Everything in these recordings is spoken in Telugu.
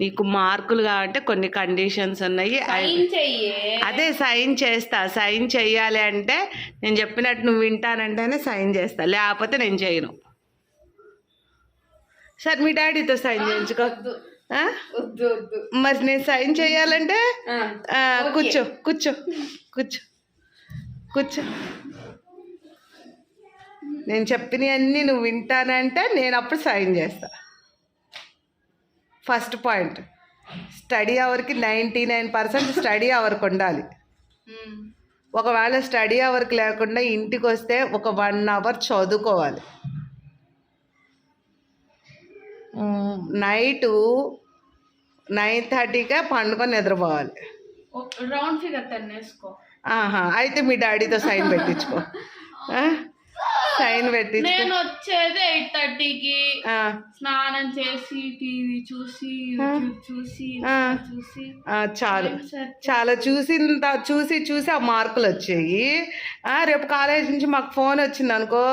నీకు మార్కులు కావాలంటే కొన్ని కండిషన్స్ ఉన్నాయి. అదే సైన్ చేస్తా. సైన్ చెయ్యాలి అంటే నేను చెప్పినట్టు నువ్వు వింటానంటేనే సైన్ చేస్తా, లేకపోతే నేను చేయను. సరే మీ డాడీతో సైన్ చేయించుకో. మరి నేను సైన్ చేయాలంటే కూర్చో కూర్చో కూర్చో కూర్చో. నేను చెప్పినవన్నీ నువ్వు వింటానంటే నేను అప్పుడు సైన్ చేస్తా. ఫస్ట్ పాయింట్, స్టడీ అవర్కి 99% స్టడీ అవర్కి ఉండాలి. ఒకవేళ స్టడీ అవర్కి లేకుండా ఇంటికి వస్తే ఒక 1 అవర్ చదువుకోవాలి. నైటు 9:30కే పండుకొని నిద్రపోవాలి. రౌండ్ ఫిగర్ 10 వేసుకో. అయితే మీ డాడీతో సైన్ పెట్టించుకో. సైన్ పెట్టి నేను వచ్చేది 8:30కి. స్నానం చేసి టీవీ చూసి చూసి చూసి చాలు చాలా చూసి ఆ మార్కులు వచ్చాయి. రేపు కాలేజ్ నుంచి మాకు ఫోన్ వచ్చింది అనుకో,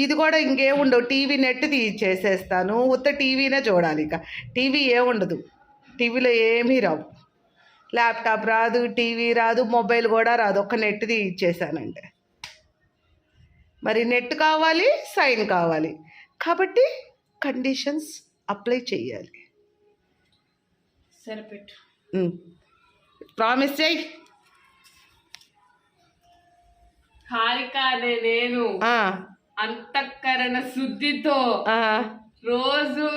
ఇది కూడా ఇంకేం ఉండవు, టీవీ నెట్ తీసేసేస్తాను. ఉత్త టీవీనే చూడాలి. ఇక టీవీ ఏముండదు, టీవీలో ఏమీ రావు. ల్యాప్టాప్ రాదు, టీవీ రాదు, మొబైల్ కూడా రాదు, ఒక్క నెట్ తీసేసానంటే. మరి నెట్ కావాలి, సైన్ కావాలి, కాబట్టి కండిషన్స్ అప్లై చేయాలి. సరిపెట్టు. ప్రామిస్ చేయి. హారిక అనే నేను అంతఃకరణ శుద్ధితో రోజు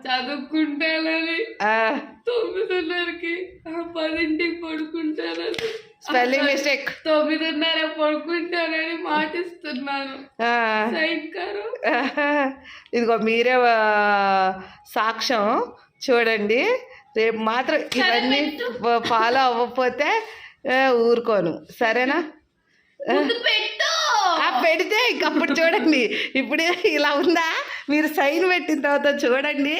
చదువుకుంటానని, 9:30కి 10ంటికి పడుకుంటానని, స్పెల్లింగ్ మిస్టేక్, 9:30 పడుకుంటానని మాటిస్తున్నాను. ఇదిగో మీరే సాక్ష్యం. చూడండి, రేపు మాత్రం ఇవన్నీ ఫాలో అవ్వకపోతే ఊరుకోను, సరేనా? పెడితే ఇంకప్పుడు చూడండి, ఇప్పుడు ఇలా ఉందా, మీరు సైన్ పెట్టిన తర్వాత చూడండి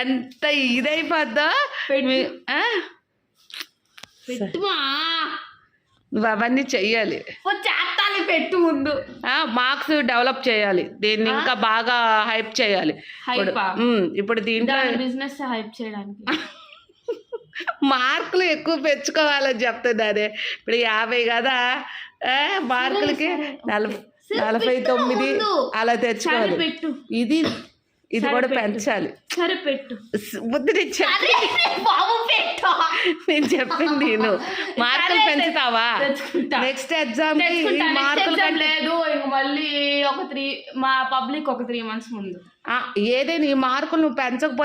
ఎంత ఇదైపోద్దో. నువ్వు అవన్నీ చెయ్యాలి, పెట్టు ముందు మార్క్స్ డెవలప్ చేయాలి, దీన్ని ఇంకా బాగా హైప్ చేయాలి. ఇప్పుడు దీంట్లో బిజినెస్ హైప్ చేయడానికి మార్కులు ఎక్కువ పెంచుకోవాలని చెప్తుంది. అదే ఇప్పుడు 50 కదా, మార్కులకి 49 అలా తెచ్చుకోవాలి. ఇది కూడా పెంచాలి. సరే పెట్టు. బుద్ధి నేను చెప్పింది నేను. మార్కులు పెంచుతావా? నెక్స్ట్ ఎగ్జామ్ మార్కులు లేదు, మళ్ళీ మా పబ్లిక్ ఒక 3 months ముందు ఏదైనా ఈ మార్కులు నువ్వు పెంచకపోతే